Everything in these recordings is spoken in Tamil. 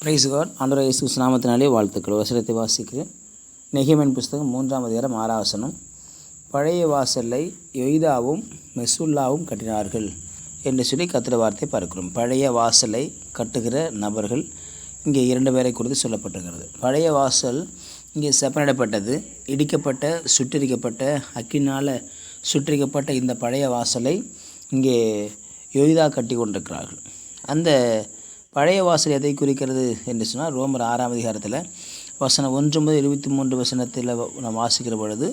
Price God. ஆண்டவராகிய இயேசு நாமத்தினாலே வாழ்த்துக்கள். வசனத்தை வாசிக்கிறேன். நெகேமியா புஸ்தகம் 3ஆம் அதிகாரம் 6ஆம் வசனம். பழைய வாசலை யோய்தாவும் மெசுல்லாவும் கட்டினார்கள் என்று சொல்லி கர்த்தருடைய வார்த்தை பார்க்கிறோம். பழைய வாசலை கட்டுகிற நபர்கள் இங்கே 2 பேரை குறித்து சொல்லப்பட்டிருக்கிறது. பழைய வாசல் இங்கே செப்பனிடப்பட்டது, இடிக்கப்பட்ட, சுட்டரிக்கப்பட்ட, அக்கினால் சுட்டரிக்கப்பட்ட இந்த பழைய வாசலை இங்கே யோய்தா கட்டி கொண்டிருக்கிறார்கள். அந்த பழைய வாசல் எதை குறிக்கிறது என்று சொன்னால், ரோமர் 6ஆம் அதிகாரத்தில் வசனம் 1 முதல் 23 வசனத்தில் நாம் வாசிக்கிற பொழுது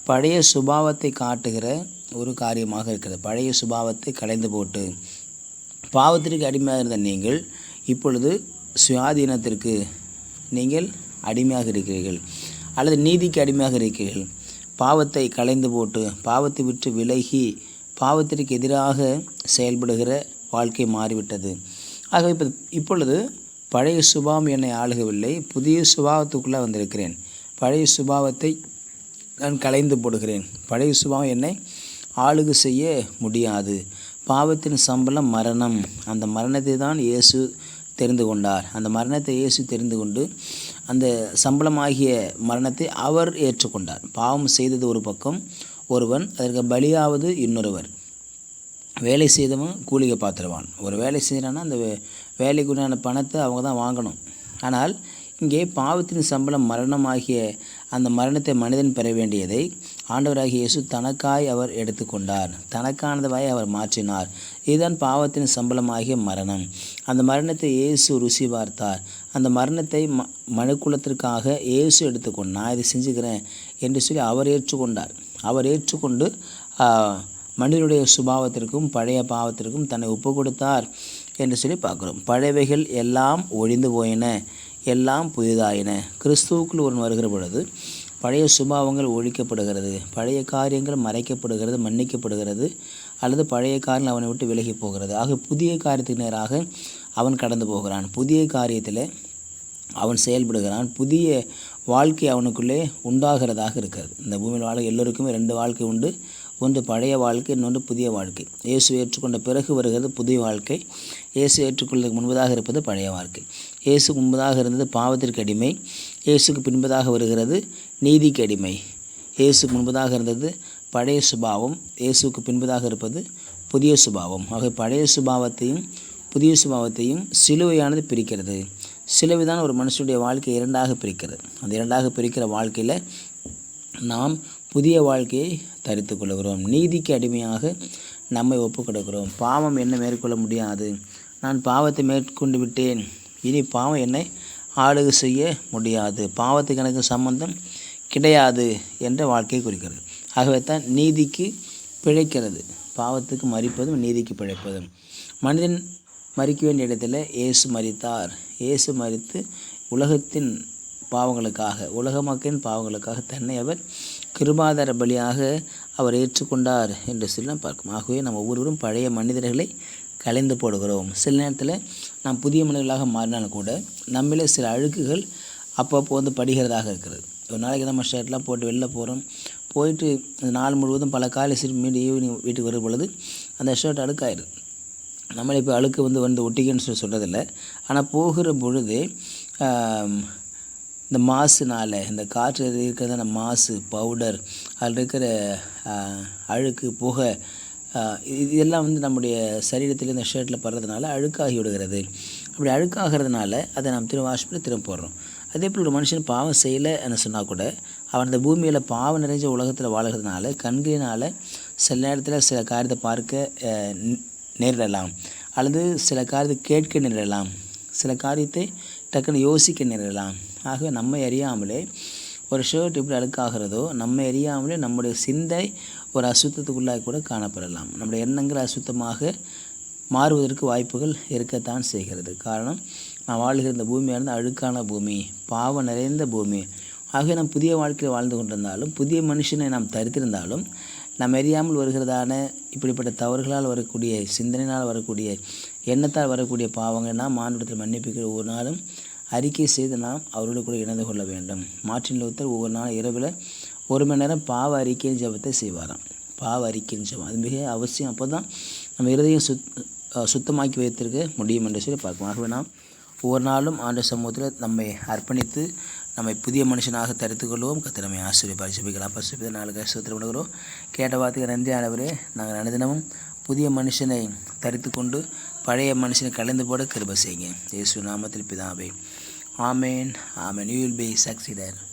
பழைய சுபாவத்தை காட்டுகிற ஒரு காரியமாக இருக்கிறது. பழைய சுபாவத்தை களைந்து போட்டு பாவத்திற்கு அடிமையாக இருந்த நீங்கள் இப்பொழுது சுயாதீனத்திற்கு நீங்கள் அடிமையாக இருக்கிறீர்கள், அல்லது நீதிக்கு அடிமையாக இருக்கிறீர்கள். பாவத்தை களைந்து போட்டு பாவத்தை விட்டு விலகி பாவத்திற்கு எதிராக செயல்படுகிற வாழ்க்கை மாறிவிட்டது. ஆகவே இப்பொழுது பழைய சுபாவம் என்னை ஆளுகவில்லை, புதிய சுபாவத்துக்குள்ளே வந்திருக்கிறேன். பழைய சுபாவத்தை நான் களைந்து போடுகிறேன். பழைய சுபாவம் என்னை ஆளுகை செய்ய முடியாது. பாவத்தின் சம்பளம் மரணம். அந்த மரணத்தை தான் இயேசு தெரிந்து கொண்டார். அந்த மரணத்தை இயேசு தெரிந்து கொண்டு அந்த சம்பளமாகிய மரணத்தை அவர் ஏற்றுக்கொண்டார். பாவம் செய்தது ஒரு பக்கம் ஒருவன், அதற்கு பலியாவது இன்னொருவர். வேலை செய்தவன் கூலியை பார்த்துருவான். ஒரு வேலை செய்கிறான்னா அந்த வேலைக்குண்டான பணத்தை அவங்க தான் வாங்கணும். ஆனால் இங்கே பாவத்தின் சம்பளம் மரணமாகிய அந்த மரணத்தை மனிதன் பெற வேண்டியதை ஆண்டவராகிய இயேசு தனக்காய் அவர் எடுத்துக்கொண்டார். தனக்கானதாய் அவர் மாற்றினார். இதுதான் பாவத்தின் சம்பளமாகிய மரணம். அந்த மரணத்தை இயேசு ருசி பார்த்தார். அந்த மரணத்தை மனுக்குலத்திற்காக இயேசு எடுத்துக்கொண்டு நான் இதை செஞ்சுக்கிறேன் என்று சொல்லி அவர் ஏற்றுக்கொண்டார். அவர் ஏற்றுக்கொண்டு மனிதனுடைய சுபாவத்திற்கும் பழைய பாவத்திற்கும் தன்னை ஒப்பு கொடுத்தார் என்று சொல்லி பார்க்குறோம். பழையவைகள் எல்லாம் ஒழிந்து போயின, எல்லாம் புதிதாயின. கிறிஸ்துவுக்குள் ஒருவன் வருகிற பொழுது பழைய சுபாவங்கள் ஒழிக்கப்படுகிறது, பழைய காரியங்கள் மறைக்கப்படுகிறது, மன்னிக்கப்படுகிறது, அல்லது பழைய காரியங்கள் அவனை விட்டு விலகி போகிறது. ஆக புதிய காரியத்துக்கு நேராக அவன் கடந்து போகிறான். புதிய காரியத்தில் அவன் செயல்படுகிறான். புதிய வாழ்க்கை அவனுக்குள்ளே உண்டாகிறதாக இருக்கிறது. இந்த பூமியில் வாழ எல்லோருக்குமே 2 வாழ்க்கை உண்டு. ஒன்று பழைய வாழ்க்கை, இன்னொன்று புதிய வாழ்க்கை. இயேசு ஏற்றுக்கொண்ட பிறகு வருகிறது புதிய வாழ்க்கை. இயேசு ஏற்றுக்கொள்வதற்கு முன்பதாக இருப்பது பழைய வாழ்க்கை. இயேசுக்கு முன்பதாக இருந்தது பாவத்திற்கு அடிமை, இயேசுக்கு பின்பதாக வருகிறது நீதிக்கு அடிமை. இயேசுக்கு முன்பதாக இருந்தது பழைய சுபாவம், இயேசுக்கு பின்பதாக இருப்பது புதிய சுபாவம். ஆக பழைய சுபாவத்தையும் புதிய சுபாவத்தையும் சிலுவையானது பிரிக்கிறது. சிலுவைதான் ஒரு மனுஷனுடைய வாழ்க்கையை 2ஆக பிரிக்கிறது. அந்த 2ஆக பிரிக்கிற வாழ்க்கையில் நாம் புதிய வாழ்க்கையை தரித்து கொள்கிறோம். நீதிக்கு அடிமையாக நம்மை ஒப்பு கொடுக்கிறோம். பாவம் என்னை மேற்கொள்ள முடியாது, நான் பாவத்தை மேற்கொண்டு விட்டேன், இனி பாவம் என்னை ஆளுகை செய்ய முடியாது, பாவத்துக்கு எனக்கு சம்பந்தம் கிடையாது என்ற வாழ்க்கையை குறிக்கிறது. ஆகவே தான் நீதிக்கு பிழைக்கிறது. பாவத்துக்கு மரிப்பதும் நீதிக்கு பிழைப்பதும். மனிதன் மரிக்க வேண்டிய இடத்துல இயேசு மரித்தார். இயேசு மரித்து உலகத்தின் பாவங்களுக்காக, உலக மக்களின் பாவங்களுக்காக தன்னை அவர் கிருபாதார பலியாக அவர் ஏற்றுக்கொண்டார் என்று சொல்லி நாம் பார்க்கும். ஆகவே நம்ம ஒவ்வொருவரும் பழைய மனிதர்களை கலைந்து போடுகிறோம். சில நேரத்தில் நாம் புதிய மனிதர்களாக மாறினாலும் கூட நம்மளே சில அழுக்குகள் அப்பப்போ படிக்கிறதாக இருக்கிறது. ஒரு நாளைக்கு நம்ம ஷர்ட்லாம் போட்டு வெளில போகிறோம், போயிட்டு நாள் முழுவதும் பல காலை மீண்டும் ஈவினிங் வீட்டுக்கு வரும் பொழுது அந்த ஷர்ட் அழுக்காயிருது. நம்மளே இப்போ அழுக்கு வந்து ஒட்டிக்கன்னு சொல்கிறதில்ல. ஆனால் போகிற பொழுது இந்த மாசுனால், இந்த காற்று இருக்கிறத அந்த மாசு, பவுடர், அதில் இருக்கிற அழுக்கு, புகை, இதெல்லாம் நம்முடைய சரீரத்தில் இந்த ஷர்ட்டில் படுறதுனால அழுக்காகி விடுகிறது. அப்படி அழுக்காகிறதுனால அதை நாம் திரும்ப வாஷ் பண்ணி திரும்ப போடுறோம். அதே போல் ஒரு மனுஷன் பாவம் செய்யலைன்னு சொன்னால் கூட அவன் இந்த பூமியில் பாவம் நிறைஞ்ச உலகத்தில் வாழுகிறதுனால கண்களினால் சில நேரத்தில் சில காரியத்தை பார்க்க நேரிடலாம், அல்லது சில காரியத்தை கேட்க நேரிடலாம், சில காரியத்தை டக்குன்னு யோசிக்க நேரிடலாம். ஆகவே நம்மை அறியாமலே ஒரு ஷர்ட் எப்படி அழுக்காகிறதோ, நம்மை அறியாமலே நம்முடைய சிந்தை ஒரு அசுத்தத்துக்குள்ளாக கூட காணப்படலாம். நம்முடைய எண்ணங்கள் அசுத்தமாக மாறுவதற்கு வாய்ப்புகள் இருக்கத்தான் செய்கிறது. காரணம், நான் வாழ்கிற இந்த பூமியானது அழுக்கான பூமி, பாவம் நிறைந்த பூமி. ஆகவே நாம் புதிய வாழ்க்கையில் வாழ்ந்து கொண்டிருந்தாலும், புதிய மனுஷனை நாம் தரித்திருந்தாலும், நாம் அறியாமல் வருகிறதான இப்படிப்பட்ட தவறுகளால் வரக்கூடிய, சிந்தனையினால் வரக்கூடிய, எண்ணத்தால் வரக்கூடிய பாவங்கள் நாம் ஆண்டவரிடத்தில் மன்னிப்புக்கிற ஒவ்வொரு நாளும் அறிக்கை செய்து நாம் அவரோடு கூட இணைந்து கொள்ள வேண்டும். மார்ட்டின் லூத்தர் ஒவ்வொரு நாளும் இரவில் 1 மணி நேரம் பாவ அறிக்கையின் ஜெபத்தை செய்வாராம். பாவ அறிக்கையின் ஜெபம் அது மிக அவசியம். அப்போ தான் நம்ம இருதயம் சுத்தமாக்கி வைத்திருக்க முடியும் என்று சொல்லி பார்க்கலாம். ஆகவே நாம் ஒவ்வொரு நாளும் ஆண்டவர் சமூகத்தில் நம்மை அர்ப்பணித்து நம்மை புதிய மனுஷனாக தரித்துக் கொள்வோம். கர்த்தர் நம்மை ஆசீர்வதிப்பார். ஜெபிக்கலாம். பரிசுத்த நாளுக்காக ஸ்தோத்திரம் பண்ணுகிறோம். கேட்ட வார்த்தைக்கு நன்றி ஆண்டவரே. நாங்கள் அனுதினமும் புதிய மனுஷனை தரித்து கொண்டு பழைய மனுஷனை கலந்து போட கிருபை செய்யுங்க. இயேசு நாமத்தில் பிதாவே. ஆமேன். ஆமேன். You will be சக்சீடர்.